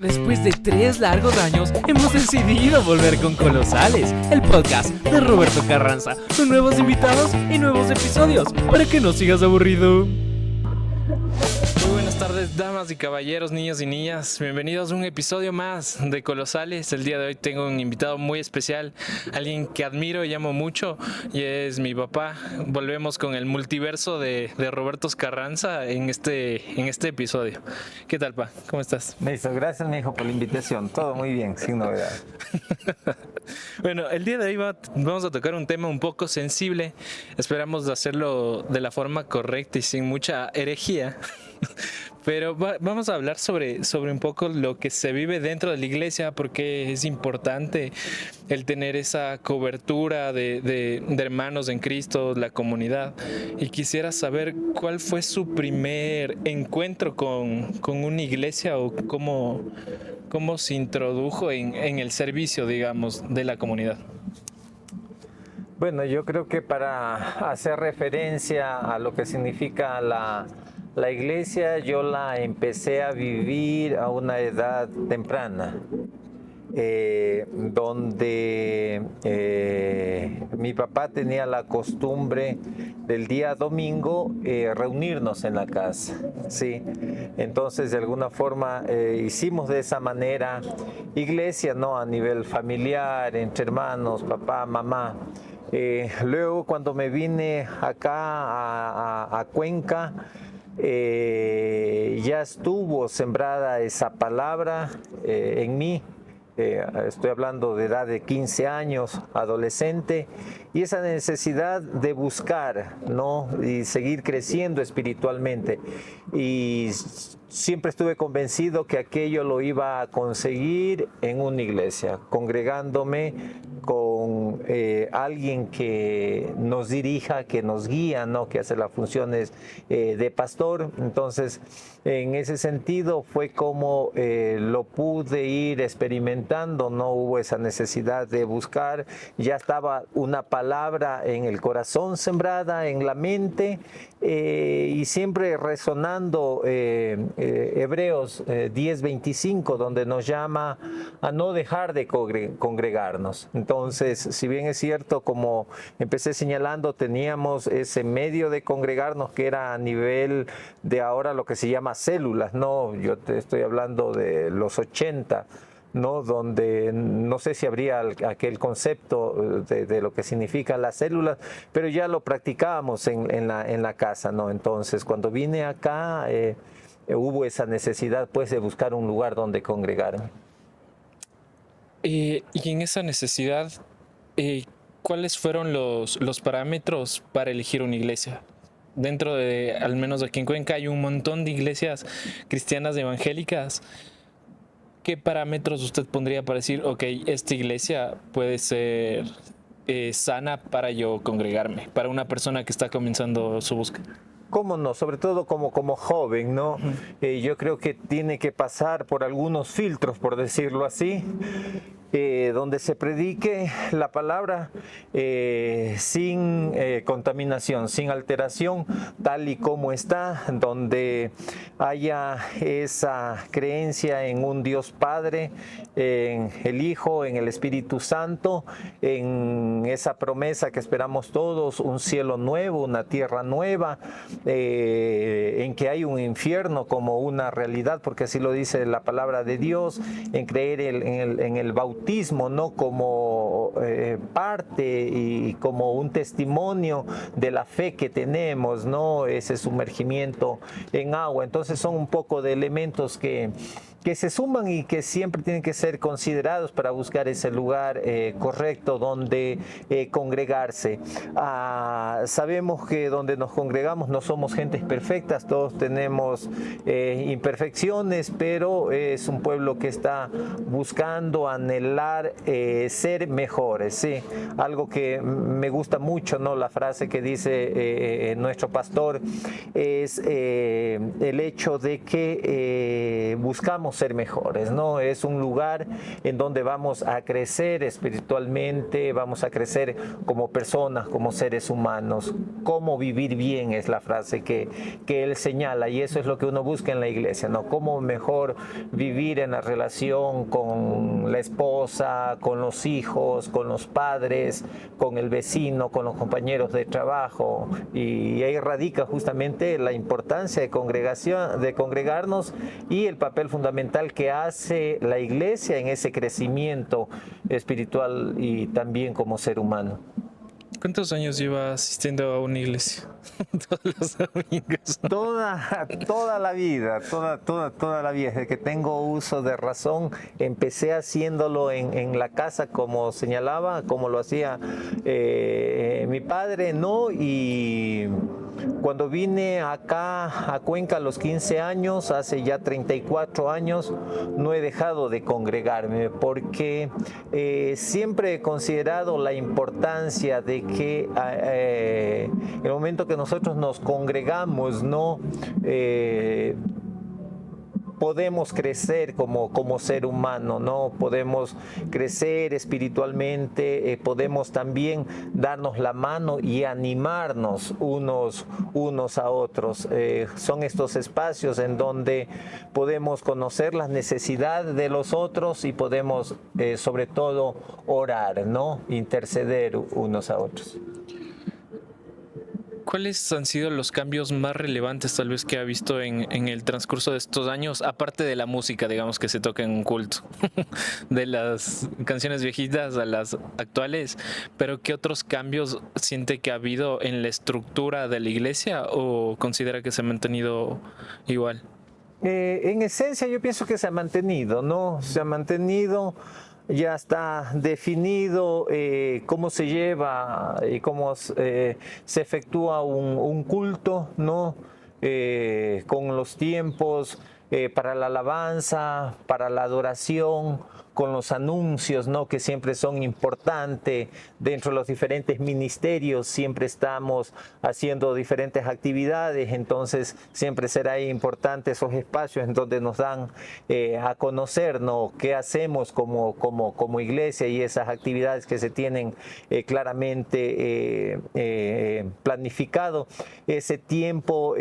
Después de 3 largos años, hemos decidido volver con Colosales, el podcast de Roberto Carranza, con nuevos invitados y nuevos episodios, para que no sigas aburrido. Muy buenas tardes, damas y caballeros, niños y niñas. Bienvenidos a un episodio más de Colosales. El día de hoy tengo un invitado muy especial, alguien que admiro y amo mucho, y es mi papá. Volvemos con el multiverso de Roberto Carranza en este episodio. ¿Qué tal, pa? ¿Cómo estás? Listo, gracias, mi hijo, por la invitación. Todo muy bien, sin novedad. Bueno, el día de hoy vamos a tocar un tema un poco sensible. Esperamos hacerlo de la forma correcta y sin mucha herejía. Pero vamos a hablar sobre un poco lo que se vive dentro de la iglesia, porque es importante el tener esa cobertura de hermanos en Cristo, la comunidad. Y quisiera saber cuál fue su primer encuentro con una iglesia, o cómo se introdujo en el servicio, digamos, de la comunidad. Bueno, yo creo que para hacer referencia a lo que significa la iglesia, yo la empecé a vivir a una edad temprana, donde mi papá tenía la costumbre del día domingo reunirnos en la casa, ¿sí? Entonces, de alguna forma, hicimos de esa manera iglesia, ¿no? A nivel familiar, entre hermanos, papá, mamá. Luego, cuando me vine acá a Cuenca, ya estuvo sembrada esa palabra en mí. Estoy hablando de edad de 15 años, adolescente, y esa necesidad de buscar, ¿no? Y seguir creciendo espiritualmente. Y siempre estuve convencido que aquello lo iba a conseguir en una iglesia, congregándome con alguien que nos dirija, que nos guía, ¿no? Que hace las funciones de pastor. Entonces, en ese sentido fue como lo pude ir experimentando, no hubo esa necesidad de buscar, ya estaba una palabra en el corazón sembrada, en la mente, y siempre resonando Hebreos 10:25, donde nos llama a no dejar de congregarnos. Entonces, si bien es cierto, como empecé señalando, teníamos ese medio de congregarnos que era a nivel de ahora lo que se llama células, ¿no? Yo te estoy hablando de los 80, ¿no? Donde no sé si habría aquel concepto de lo que significan las células, pero ya lo practicábamos en la casa, ¿no? Entonces, cuando vine acá, hubo esa necesidad, pues, de buscar un lugar donde congregarme. Y en esa necesidad, ¿cuáles fueron los parámetros para elegir una iglesia? Dentro de, al menos aquí en Cuenca, hay un montón de iglesias cristianas evangélicas. ¿Qué parámetros usted pondría para decir, ok, esta iglesia puede ser sana para yo congregarme, para una persona que está comenzando su búsqueda? ¿Cómo no? Sobre todo como joven, ¿no? Yo creo que tiene que pasar por algunos filtros, por decirlo así, donde se predique la palabra sin contaminación, sin alteración, tal y como está, donde haya esa creencia en un Dios Padre, en el Hijo, en el Espíritu Santo, en esa promesa que esperamos todos, un cielo nuevo, una tierra nueva, en que hay un infierno como una realidad, porque así lo dice la palabra de Dios, en creer en el bautismo, ¿no? Como parte y como un testimonio de la fe que tenemos, ¿no? Ese sumergimiento en agua. Entonces son un poco de elementos que se suman y que siempre tienen que ser considerados para buscar ese lugar correcto donde congregarse. Sabemos que donde nos congregamos no somos gentes perfectas, todos tenemos imperfecciones, pero es un pueblo que está buscando anhelar ser mejor mejores, sí. Algo que me gusta mucho, ¿no? La frase que dice nuestro pastor es el hecho de que buscamos ser mejores, ¿no? Es un lugar en donde vamos a crecer espiritualmente, vamos a crecer como personas, como seres humanos. Cómo vivir bien es la frase que él señala, y eso es lo que uno busca en la iglesia, ¿no? Cómo mejor vivir en la relación con la esposa, con los hijos, con los padres, con el vecino, con los compañeros de trabajo, y ahí radica justamente la importancia de congregación, de congregarnos, y el papel fundamental que hace la iglesia en ese crecimiento espiritual y también como ser humano. ¿Cuántos años lleva asistiendo a una iglesia? Todos los domingos. Toda la vida, toda la vida, desde que tengo uso de razón, empecé haciéndolo en la casa, como señalaba, como lo hacía mi padre, ¿no? Y cuando vine acá a Cuenca a los 15 años, hace ya 34 años, no he dejado de congregarme porque siempre he considerado la importancia de que el momento que nosotros nos congregamos, ¿no? Podemos crecer como ser humano, ¿no? Podemos crecer espiritualmente, podemos también darnos la mano y animarnos unos a otros. Son estos espacios en donde podemos conocer las necesidades de los otros y podemos, sobre todo, orar, ¿no? Interceder unos a otros. ¿Cuáles han sido los cambios más relevantes tal vez que ha visto en el transcurso de estos años, aparte de la música, digamos, que se toca en un culto, de las canciones viejitas a las actuales, pero qué otros cambios siente que ha habido en la estructura de la iglesia o considera que se ha mantenido igual? En esencia yo pienso que se ha mantenido, ¿no? Se ha mantenido. Ya está definido cómo se lleva y cómo se efectúa un culto, ¿no? Con los tiempos para la alabanza, para la adoración, con los anuncios, ¿no? Que siempre son importantes dentro de los diferentes ministerios, siempre estamos haciendo diferentes actividades, entonces siempre será importante esos espacios en donde nos dan a conocer, ¿no? Qué hacemos como iglesia y esas actividades que se tienen claramente planificado. Ese tiempo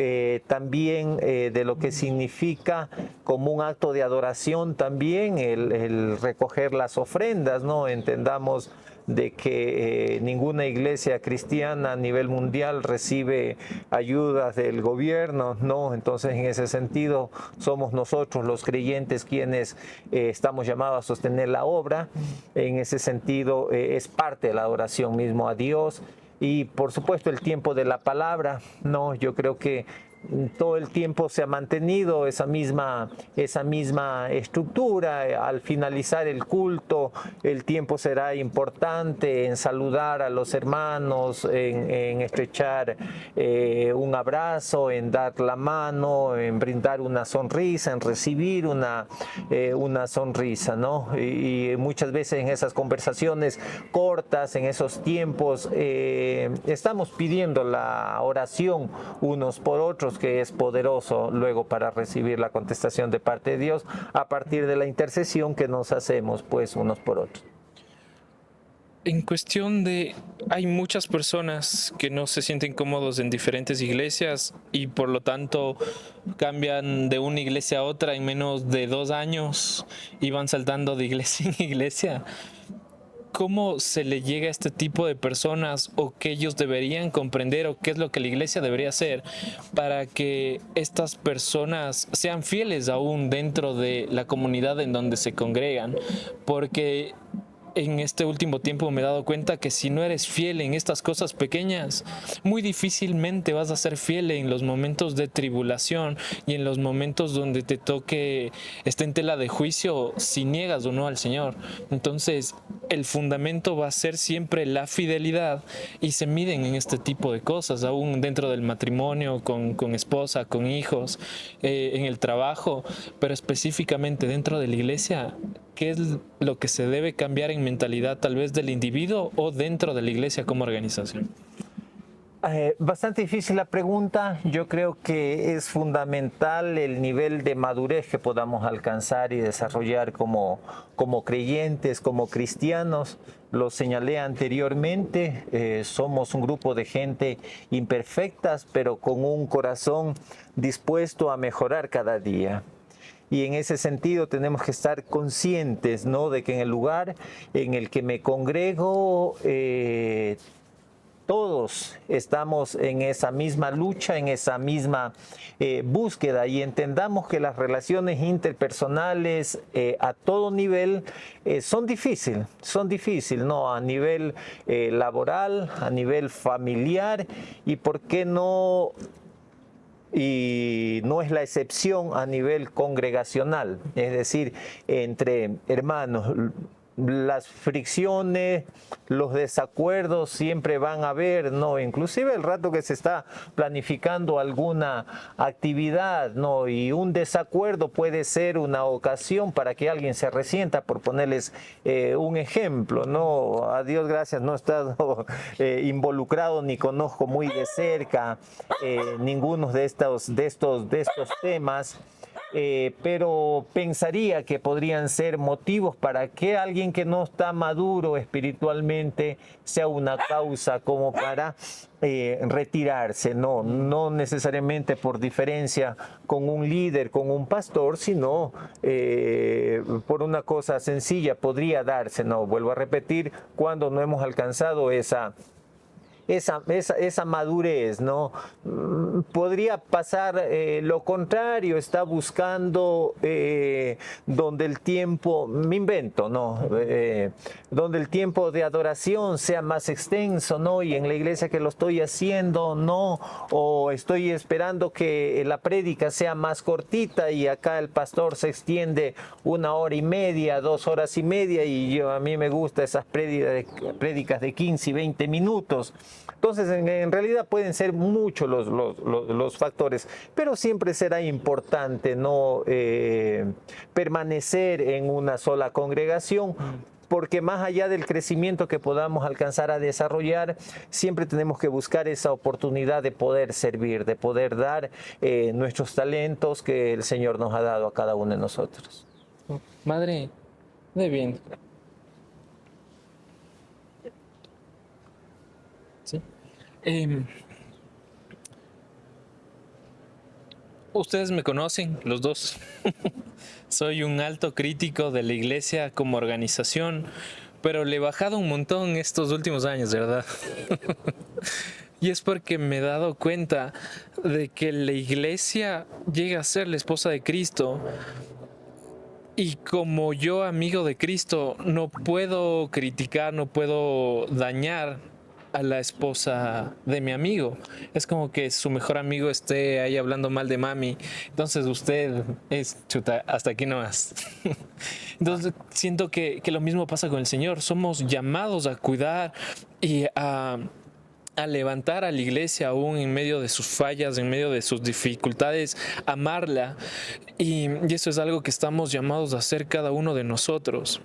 también de lo que significa como un acto de adoración también, el recoger las ofrendas, ¿no? Entendamos de que ninguna iglesia cristiana a nivel mundial recibe ayudas del gobierno, ¿no? Entonces, en ese sentido, somos nosotros los creyentes quienes estamos llamados a sostener la obra. En ese sentido, es parte de la adoración mismo a Dios. Y, por supuesto, el tiempo de la palabra, ¿no? Yo creo que todo el tiempo se ha mantenido esa misma estructura. Al finalizar el culto, el tiempo será importante en saludar a los hermanos, en estrechar un abrazo, en dar la mano, en brindar una sonrisa, en recibir una sonrisa, ¿no? Y muchas veces en esas conversaciones cortas, en esos tiempos, estamos pidiendo la oración unos por otros, que es poderoso luego para recibir la contestación de parte de Dios a partir de la intercesión que nos hacemos pues unos por otros. En cuestión de, hay muchas personas que no se sienten cómodos en diferentes iglesias y por lo tanto cambian de una iglesia a otra en menos de 2 años y van saltando de iglesia en iglesia. ¿Cómo se le llega a este tipo de personas o qué ellos deberían comprender o qué es lo que la iglesia debería hacer para que estas personas sean fieles aún dentro de la comunidad en donde se congregan? Porque en este último tiempo me he dado cuenta que si no eres fiel en estas cosas pequeñas, muy difícilmente vas a ser fiel en los momentos de tribulación y en los momentos donde te toque estar en tela de juicio si niegas o no al Señor. Entonces, el fundamento va a ser siempre la fidelidad y se miden en este tipo de cosas, aún dentro del matrimonio, con esposa, con hijos, en el trabajo, pero específicamente dentro de la iglesia. qué es lo que se debe cambiar en mentalidad tal vez del individuo o dentro de la iglesia como organización? Bastante difícil la pregunta. Yo creo que es fundamental el nivel de madurez que podamos alcanzar y desarrollar como creyentes, como cristianos. Lo señalé anteriormente, somos un grupo de gente imperfectas, pero con un corazón dispuesto a mejorar cada día. Y en ese sentido tenemos que estar conscientes, ¿no?, de que en el lugar en el que me congrego, todos estamos en esa misma lucha, en esa misma búsqueda, y entendamos que las relaciones interpersonales a todo nivel son difíciles, ¿no? A nivel laboral, a nivel familiar, y por qué no, y no es la excepción a nivel congregacional, es decir, entre hermanos. Las fricciones, los desacuerdos siempre van a haber, ¿no? Inclusive el rato que se está planificando alguna actividad, ¿no? Y un desacuerdo puede ser una ocasión para que alguien se resienta, por ponerles un ejemplo, ¿no? A Dios gracias, no he estado involucrado ni conozco muy de cerca ninguno de estos temas. Pero pensaría que podrían ser motivos para que alguien que no está maduro espiritualmente sea una causa como para retirarse, no necesariamente por diferencia con un líder, con un pastor, sino por una cosa sencilla podría darse, no, vuelvo a repetir, cuando no hemos alcanzado esa madurez, ¿no? Podría pasar lo contrario, está buscando donde el tiempo, me invento, ¿no? Donde el tiempo de adoración sea más extenso, ¿no? Y en la iglesia que lo estoy haciendo, ¿no? O estoy esperando que la prédica sea más cortita y acá el pastor se extiende 1 hora y media, 2 horas y media, y a mí me gusta esas prédicas de 15 y 20 minutos. Entonces, en realidad pueden ser muchos los factores, pero siempre será importante no permanecer en una sola congregación, porque más allá del crecimiento que podamos alcanzar a desarrollar, siempre tenemos que buscar esa oportunidad de poder servir, de poder dar nuestros talentos que el Señor nos ha dado a cada uno de nosotros. Madre, de bien. ¿Sí? Ustedes me conocen, los dos. Soy un alto crítico de la iglesia como organización, pero le he bajado un montón estos últimos años, de verdad. Y es porque me he dado cuenta de que la iglesia llega a ser la esposa de Cristo. Y como yo, amigo de Cristo, no puedo criticar, no puedo dañar a la esposa de mi amigo. Es como que su mejor amigo esté ahí hablando mal de mami. Entonces usted es chuta, hasta aquí nomás. Entonces siento que lo mismo pasa con el Señor. Somos llamados a cuidar y a levantar a la iglesia aún en medio de sus fallas, en medio de sus dificultades, amarla. Y eso es algo que estamos llamados a hacer cada uno de nosotros.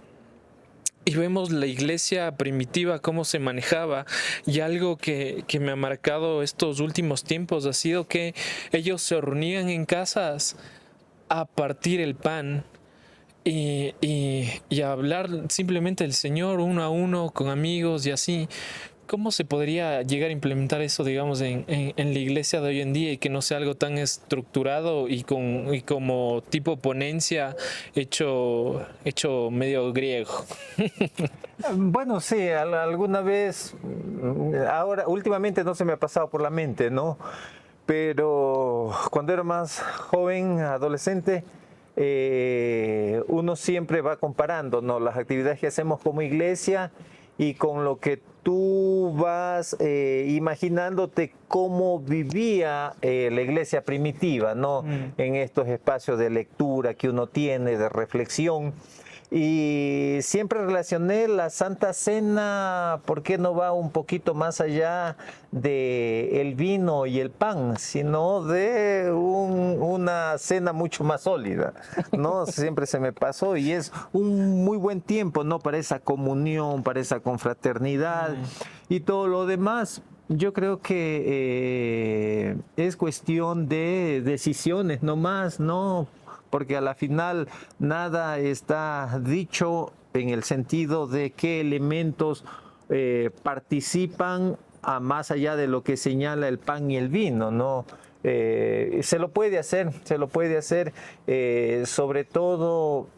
Y vemos la iglesia primitiva, cómo se manejaba, y algo que me ha marcado estos últimos tiempos ha sido que ellos se reunían en casas a partir el pan y a hablar simplemente del Señor uno a uno, con amigos y así. ¿Cómo se podría llegar a implementar eso, digamos, en la iglesia de hoy en día y que no sea algo tan estructurado y como tipo ponencia hecho medio griego? Bueno, sí, alguna vez, ahora últimamente no se me ha pasado por la mente, ¿no? Pero cuando era más joven, adolescente, uno siempre va comparando, ¿no?, las actividades que hacemos como iglesia y con lo que tú vas imaginándote cómo vivía la iglesia primitiva, ¿no? En estos espacios de lectura que uno tiene, de reflexión. Y siempre relacioné la Santa Cena, ¿por qué no va un poquito más allá de el vino y el pan, sino de una cena mucho más sólida, ¿no? Siempre se me pasó y es un muy buen tiempo, ¿no? Para esa comunión, para esa confraternidad y todo lo demás. Yo creo que es cuestión de decisiones nomás, ¿no? Porque a la final nada está dicho en el sentido de qué elementos participan a más allá de lo que señala el pan y el vino, ¿no? Se lo puede hacer, sobre todo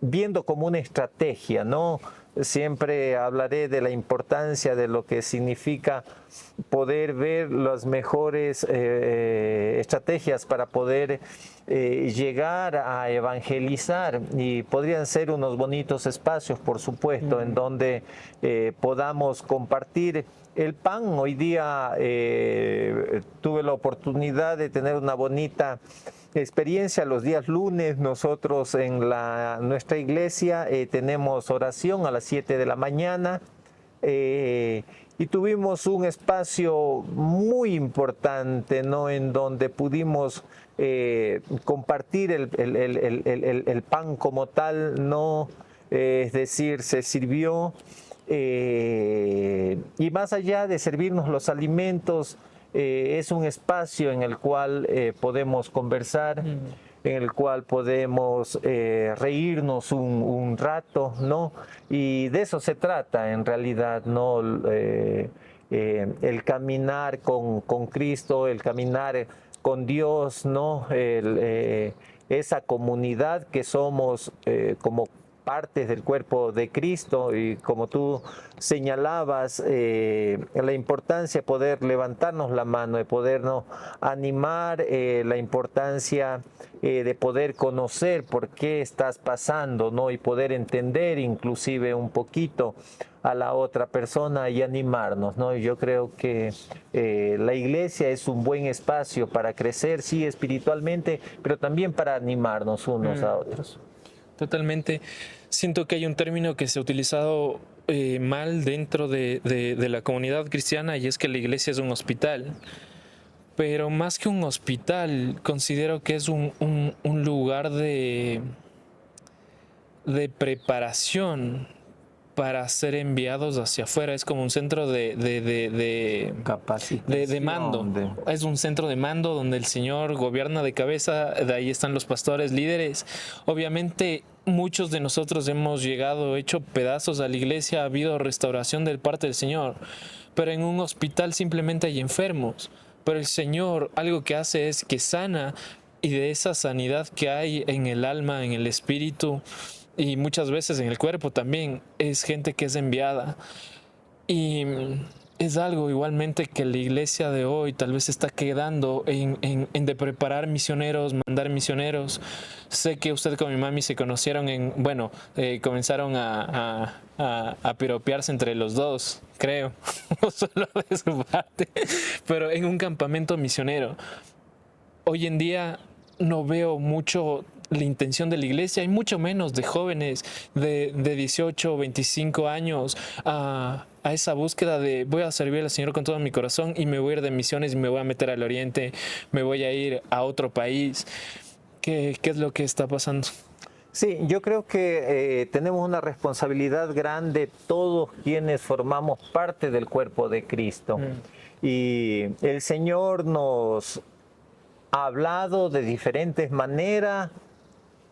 viendo como una estrategia, ¿no? Siempre hablaré de la importancia de lo que significa poder ver las mejores estrategias para poder llegar a evangelizar, y podrían ser unos bonitos espacios, por supuesto, en donde podamos compartir el pan. Hoy día tuve la oportunidad de tener una bonita experiencia los días lunes. Nosotros en nuestra iglesia tenemos oración a las 7 de la mañana y tuvimos un espacio muy importante, ¿no? En donde pudimos compartir el pan como tal, ¿no? Es decir, se sirvió y más allá de servirnos los alimentos, es un espacio en el cual podemos conversar, en el cual podemos reírnos un rato, ¿no? Y de eso se trata en realidad, ¿no? El caminar con Cristo, el caminar con Dios, ¿no? Esa comunidad que somos como partes del cuerpo de Cristo, y como tú señalabas, la importancia de poder levantarnos la mano, de podernos animar, la importancia de poder conocer por qué estás pasando, ¿no? Y poder entender inclusive un poquito a la otra persona y animarnos, ¿no? Y yo creo que la iglesia es un buen espacio para crecer, sí, espiritualmente, pero también para animarnos unos a otros. Totalmente. Siento que hay un término que se ha utilizado mal dentro de la comunidad cristiana, y es que la iglesia es un hospital. Pero más que un hospital, considero que es un lugar de preparación para ser enviados hacia afuera. Es como un centro de mando. Es un centro de mando donde el Señor gobierna de cabeza. De ahí están los pastores líderes. Obviamente muchos de nosotros hemos llegado hecho pedazos a la iglesia. Ha habido restauración de parte del Señor, pero en un hospital simplemente hay enfermos. Pero el Señor algo que hace es que sana, y de esa sanidad que hay en el alma, en el espíritu y muchas veces en el cuerpo también, es gente que es enviada. Y es algo igualmente que la iglesia de hoy tal vez está quedando en de preparar misioneros, mandar misioneros. Sé que usted con mi mami se conocieron comenzaron a piropearse entre los dos, creo, no solo de su parte, pero en un campamento misionero. Hoy en día no veo mucho la intención de la iglesia, y mucho menos de jóvenes de 18 o 25 años a esa búsqueda de voy a servir al Señor con todo mi corazón y me voy a ir de misiones y me voy a meter al oriente, me voy a ir a otro país. ¿Qué es lo que está pasando? Sí, yo creo que tenemos una responsabilidad grande todos quienes formamos parte del cuerpo de Cristo. Y el Señor nos ha hablado de diferentes maneras,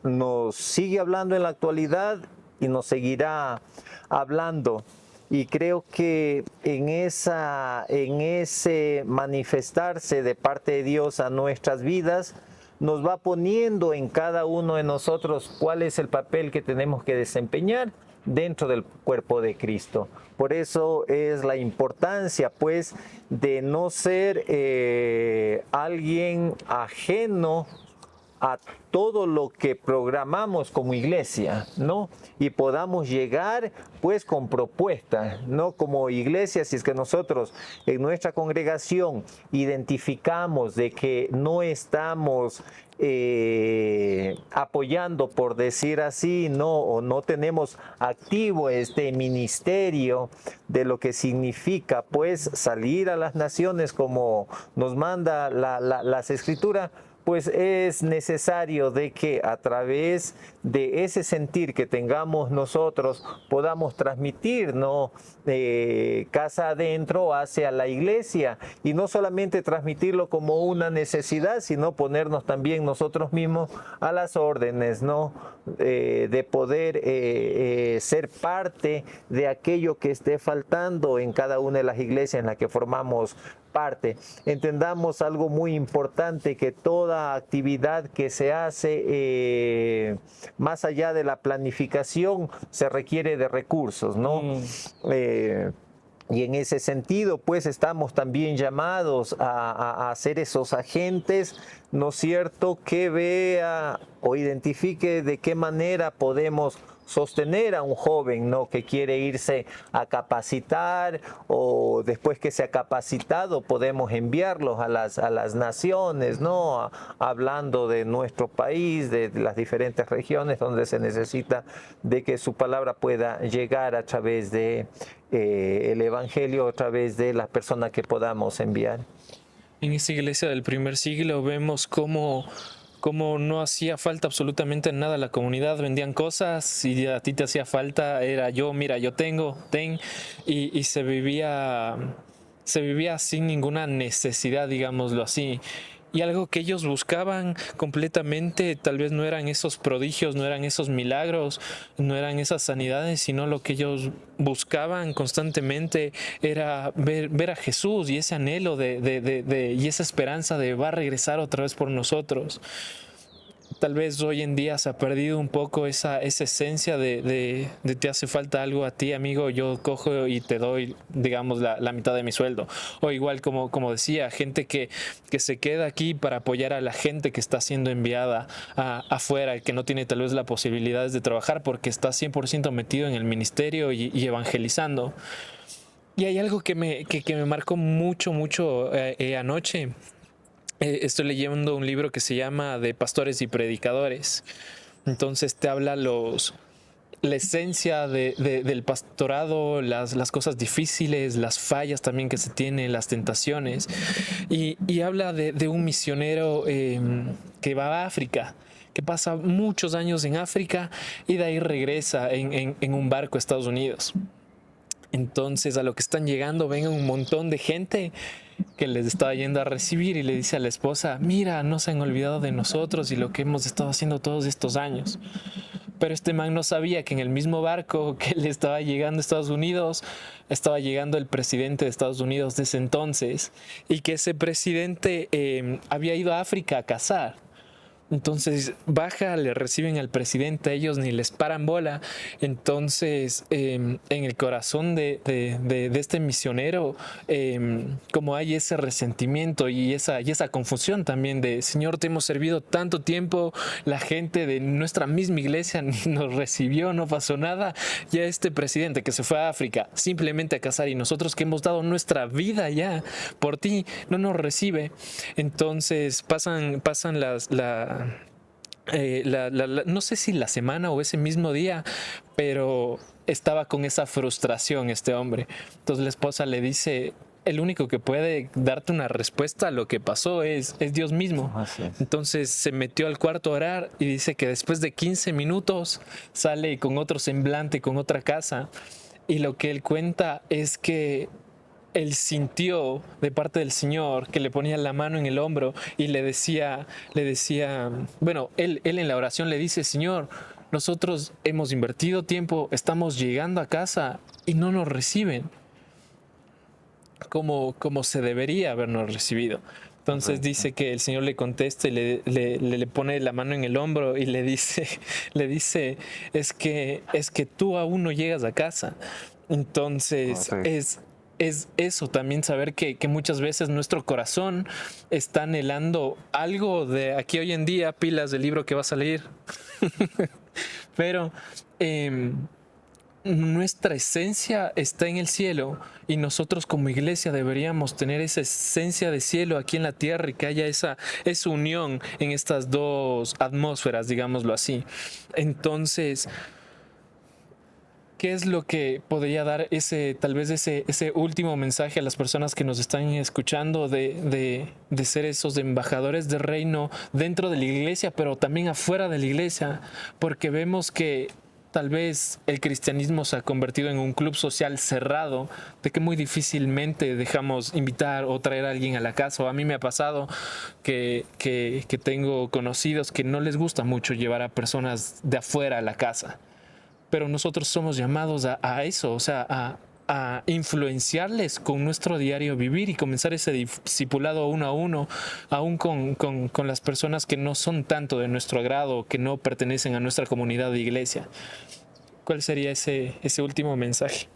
nos sigue hablando en la actualidad y nos seguirá hablando. Y creo que en ese manifestarse de parte de Dios a nuestras vidas, nos va poniendo en cada uno de nosotros cuál es el papel que tenemos que desempeñar dentro del cuerpo de Cristo. Por eso es la importancia, pues, de no ser alguien ajeno a todo lo que programamos como iglesia, ¿no? Y podamos llegar pues con propuestas, ¿no? Como iglesia, si es que nosotros en nuestra congregación identificamos de que no estamos apoyando, por decir así, no, o no tenemos activo este ministerio de lo que significa pues salir a las naciones como nos manda las escrituras, pues es necesario de que a través de ese sentir que tengamos nosotros podamos transmitir, ¿no? Casa adentro hacia la iglesia, y no solamente transmitirlo como una necesidad, sino ponernos también nosotros mismos a las órdenes, ¿no? De poder ser parte de aquello que esté faltando en cada una de las iglesias en las que formamos parte. Entendamos algo muy importante, que toda actividad que se hace más allá de la planificación se requiere de recursos, ¿no? Y en ese sentido, pues estamos también llamados a ser esos agentes, ¿no es cierto?, que vea o identifique de qué manera podemos sostener a un joven, ¿no?, que quiere irse a capacitar, o después que se ha capacitado podemos enviarlos a las naciones, ¿no?, hablando de nuestro país, de las diferentes regiones donde se necesita de que su palabra pueda llegar a través de el evangelio, a través de las personas que podamos enviar. En esta iglesia del primer siglo vemos cómo no hacía falta absolutamente nada a la comunidad, vendían cosas y a ti te hacía falta, era yo, mira, yo tengo, y se vivía sin ninguna necesidad, digámoslo así. Y algo que ellos buscaban completamente, tal vez no eran esos prodigios, no eran esos milagros, no eran esas sanidades, sino lo que ellos buscaban constantemente era ver a Jesús, y ese anhelo y esa esperanza de va a regresar otra vez por nosotros. Tal vez hoy en día se ha perdido un poco esa esencia de te hace falta algo a ti, amigo, yo cojo y te doy, digamos, la mitad de mi sueldo. O igual, como decía, gente que se queda aquí para apoyar a la gente que está siendo enviada afuera, que no tiene tal vez la posibilidad de trabajar porque está 100% metido en el ministerio y evangelizando. Y hay algo que me marcó mucho anoche. Estoy leyendo un libro que se llama De Pastores y Predicadores. Entonces te habla la esencia del pastorado, las cosas difíciles, las fallas también que se tienen, las tentaciones. Y habla de un misionero que va a África, que pasa muchos años en África y de ahí regresa en un barco a Estados Unidos. Entonces, a lo que están llegando, ven un montón de gente que les estaba yendo a recibir, y le dice a la esposa: mira, no se han olvidado de nosotros y lo que hemos estado haciendo todos estos años. Pero este man no sabía que en el mismo barco que le estaba llegando a Estados Unidos, estaba llegando el presidente de Estados Unidos de ese entonces, y que ese presidente había ido a África a cazar. Entonces baja, le reciben al presidente, ellos ni les paran bola. Entonces en el corazón de este misionero, como hay ese resentimiento y esa confusión también de: Señor, te hemos servido tanto tiempo, la gente de nuestra misma iglesia nos recibió, no pasó nada, y a este presidente que se fue a África simplemente a cazar, y nosotros que hemos dado nuestra vida ya por ti, no nos recibe. Entonces pasan no sé si la semana o ese mismo día, pero estaba con esa frustración este hombre. Entonces la esposa le dice: el único que puede darte una respuesta a lo que pasó es Dios mismo. Entonces se metió al cuarto a orar, y dice que después de 15 minutos sale con otro semblante, con otra casa, y lo que él cuenta es que él sintió de parte del Señor que le ponía la mano en el hombro y le decía, bueno, él en la oración le dice: Señor, nosotros hemos invertido tiempo, estamos llegando a casa y no nos reciben como se debería habernos recibido. Entonces dice que el Señor le contesta y le pone la mano en el hombro y le dice, es que tú aún no llegas a casa. Entonces es eso, también saber que muchas veces nuestro corazón está anhelando algo de aquí hoy en día, pilas del libro que va a salir, pero nuestra esencia está en el cielo y nosotros como iglesia deberíamos tener esa esencia de cielo aquí en la tierra y que haya esa unión en estas dos atmósferas, digámoslo así. Entonces, ¿qué es lo que podría dar tal vez ese último mensaje a las personas que nos están escuchando de ser esos embajadores del reino dentro de la iglesia, pero también afuera de la iglesia? Porque vemos que tal vez el cristianismo se ha convertido en un club social cerrado, de que muy difícilmente dejamos invitar o traer a alguien a la casa. O a mí me ha pasado que tengo conocidos que no les gusta mucho llevar a personas de afuera a la casa. Pero nosotros somos llamados a eso, o sea, a influenciarles con nuestro diario vivir y comenzar ese discipulado uno a uno, aún con las personas que no son tanto de nuestro agrado, que no pertenecen a nuestra comunidad de iglesia. ¿Cuál sería ese último mensaje?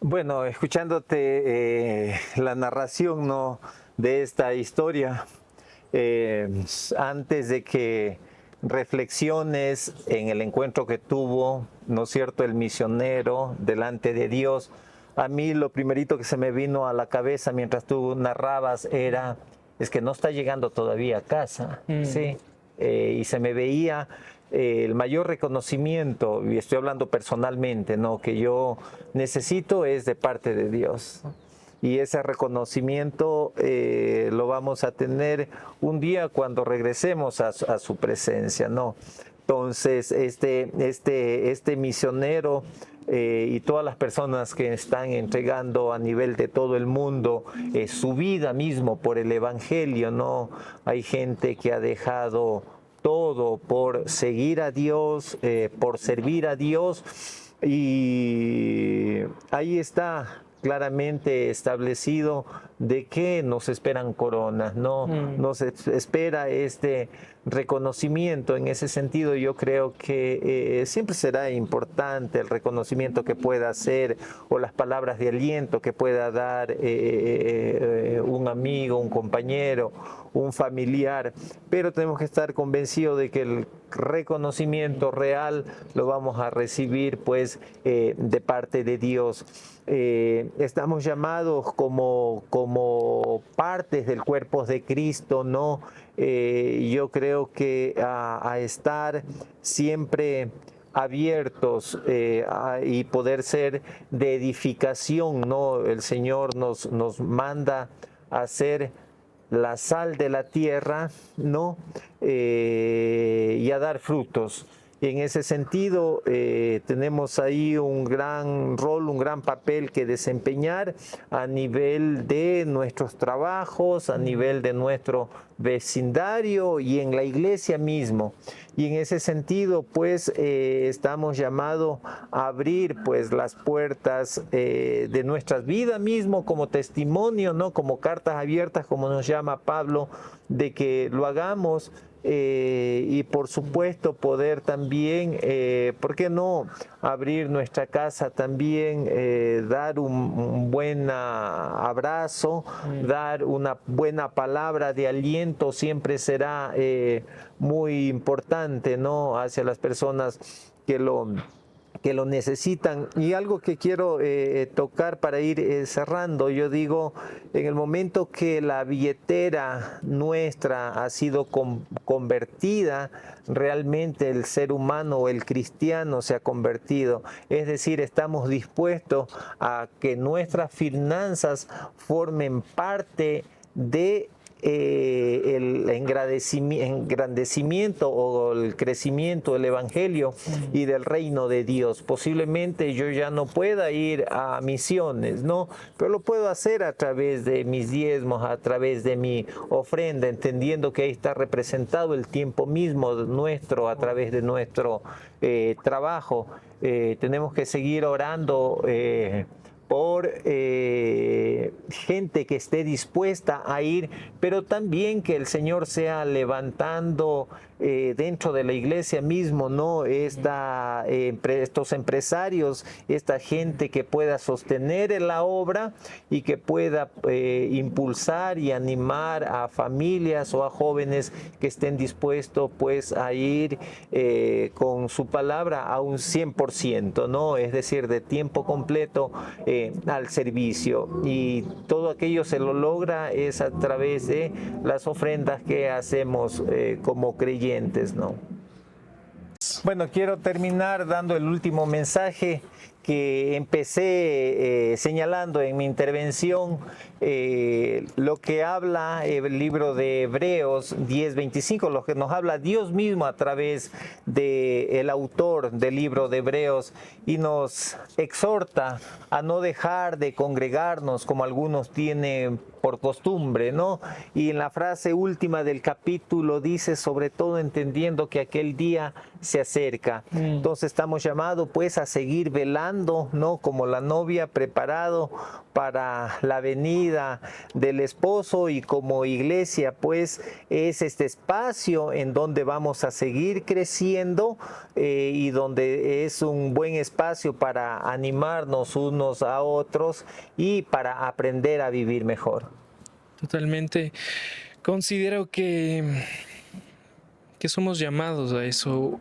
Bueno, escuchándote la narración, ¿no?, de esta historia, antes de que reflexiones en el encuentro que tuvo, ¿no es cierto?, el misionero delante de Dios, a mí lo primerito que se me vino a la cabeza mientras tú narrabas es que no está llegando todavía a casa, ¿sí? Y se me veía el mayor reconocimiento, y estoy hablando personalmente, ¿no?, que yo necesito es de parte de Dios. Y ese reconocimiento lo vamos a tener un día cuando regresemos a su presencia, ¿no? Entonces, este misionero y todas las personas que están entregando a nivel de todo el mundo su vida mismo por el Evangelio, ¿no? Hay gente que ha dejado todo por seguir a Dios, por servir a Dios, y ahí está claramente establecido de que nos esperan coronas, ¿no? Nos espera este reconocimiento. En ese sentido, yo creo que siempre será importante el reconocimiento que pueda hacer o las palabras de aliento que pueda dar un amigo, un compañero, un familiar, pero tenemos que estar convencidos de que el reconocimiento real lo vamos a recibir pues de parte de Dios. Estamos llamados como partes del cuerpo de Cristo, ¿no? Yo creo que a estar siempre abiertos y poder ser de edificación, ¿no? El Señor nos manda a ser la sal de la tierra, ¿no? Y a dar frutos. Y en ese sentido tenemos ahí un gran rol, un gran papel que desempeñar a nivel de nuestros trabajos, a nivel de nuestro vecindario y en la iglesia mismo. Y en ese sentido, pues, estamos llamados a abrir, pues, las puertas de nuestras vidas mismo como testimonio, ¿no? Como cartas abiertas, como nos llama Pablo, de que lo hagamos. Y por supuesto poder también, ¿por qué no abrir nuestra casa también, dar un buen abrazo, dar una buena palabra de aliento siempre será muy importante, ¿no?, hacia las personas que lo necesitan. Y algo que quiero tocar para ir cerrando, yo digo, en el momento que la billetera nuestra ha sido convertida, realmente el ser humano o el cristiano se ha convertido, es decir, estamos dispuestos a que nuestras finanzas formen parte de el engrandecimiento o el crecimiento del Evangelio y del reino de Dios. Posiblemente yo ya no pueda ir a misiones, ¿no? Pero lo puedo hacer a través de mis diezmos, a través de mi ofrenda, entendiendo que ahí está representado el tiempo mismo nuestro a través de nuestro trabajo. Tenemos que seguir orando por gente que esté dispuesta a ir, pero también que el Señor sea levantando dentro de la iglesia mismo, ¿no? Estos empresarios, esta gente que pueda sostener la obra y que pueda impulsar y animar a familias o a jóvenes que estén dispuestos pues a ir con su palabra a un 100%, ¿no? Es decir, de tiempo completo al servicio, y todo aquello se lo logra es a través de las ofrendas que hacemos como creyentes, ¿no? Bueno, quiero terminar dando el último mensaje que empecé señalando en mi intervención, lo que habla el libro de Hebreos 10:25, lo que nos habla Dios mismo a través del autor del libro de Hebreos, y nos exhorta a no dejar de congregarnos como algunos tienen por costumbre, ¿no? Y en la frase última del capítulo dice, sobre todo entendiendo que aquel día se acerca. Entonces estamos llamados pues a seguir velando, ¿no? Como la novia, preparado para la venida del esposo, y como iglesia pues es este espacio en donde vamos a seguir creciendo y donde es un buen espacio para animarnos unos a otros y para aprender a vivir mejor. Totalmente. Considero que somos llamados a eso,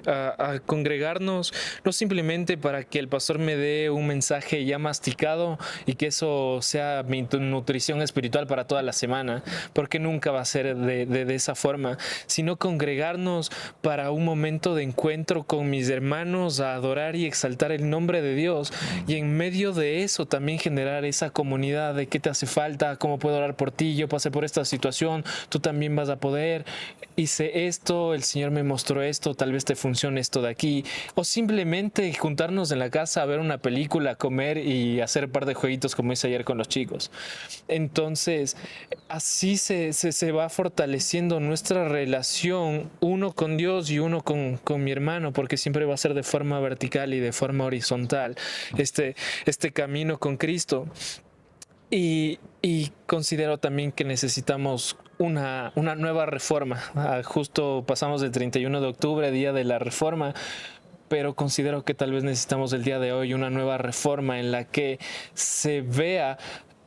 a congregarnos, no simplemente para que el pastor me dé un mensaje ya masticado y que eso sea mi nutrición espiritual para toda la semana, porque nunca va a ser de esa forma, sino congregarnos para un momento de encuentro con mis hermanos, a adorar y exaltar el nombre de Dios, y en medio de eso también generar esa comunidad de qué te hace falta, cómo puedo orar por ti, yo pasé por esta situación, tú también vas a poder, hice esto, el Señor me mostró esto, tal vez te funcione esto de aquí, o simplemente juntarnos en la casa a ver una película, comer y hacer un par de jueguitos como hice ayer con los chicos. Entonces, así se va fortaleciendo nuestra relación, uno con Dios y uno con mi hermano, porque siempre va a ser de forma vertical y de forma horizontal este camino con Cristo. Y considero también que necesitamos una nueva reforma. Justo pasamos del 31 de octubre, Día de la Reforma, pero considero que tal vez necesitamos el día de hoy una nueva reforma en la que se vea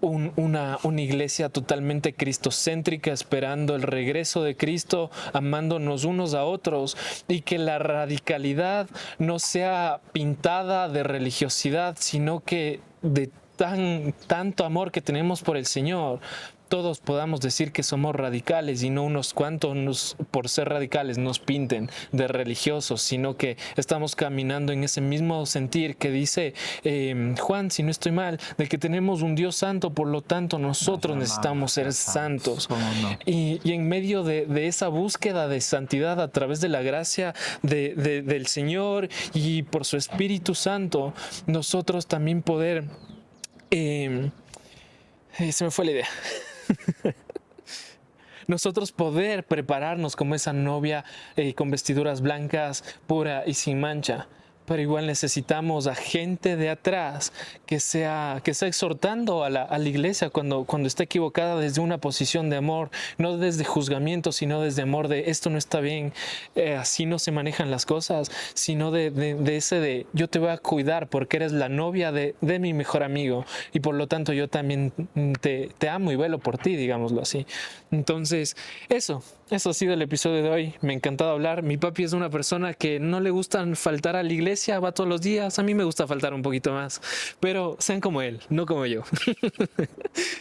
una iglesia totalmente cristocéntrica, esperando el regreso de Cristo, amándonos unos a otros, y que la radicalidad no sea pintada de religiosidad, sino que de tanto amor que tenemos por el Señor, todos podamos decir que somos radicales, y no unos cuantos por ser radicales nos pinten de religiosos, sino que estamos caminando en ese mismo sentir que dice Juan, si no estoy mal, de que tenemos un Dios santo, por lo tanto nosotros necesitamos ser santos. Y en medio de esa búsqueda de santidad a través de la gracia del Señor y por su Espíritu Santo, nosotros también poder... se me fue la idea. Nosotros poder prepararnos como esa novia con vestiduras blancas, pura y sin mancha. Pero igual necesitamos a gente de atrás que sea exhortando a la iglesia cuando está equivocada, desde una posición de amor, no desde juzgamiento, sino desde amor de esto no está bien, así no se manejan las cosas, sino de ese de yo te voy a cuidar porque eres la novia de mi mejor amigo, y por lo tanto yo también te amo y velo por ti, digámoslo así. Entonces, eso ha sido el episodio de hoy. Me ha encantado hablar. Mi papi es una persona que no le gusta faltar a la iglesia, va todos los días. A mí me gusta faltar un poquito más, pero sean como él, no como yo.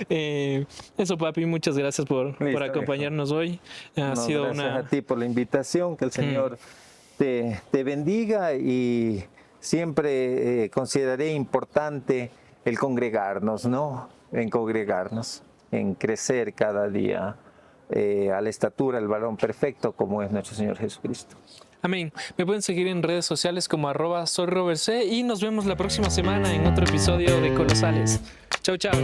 Eso, papi, muchas gracias por acompañarnos hoy. Ha sido gracias a ti por la invitación. Que el Señor te bendiga, y siempre consideraré importante el congregarnos, ¿no? En congregarnos, en crecer cada día a la estatura del varón perfecto como es nuestro Señor Jesucristo. Amén. Me pueden seguir en redes sociales como @soyrobertc, y nos vemos la próxima semana en otro episodio de Colosales. Chau, chau.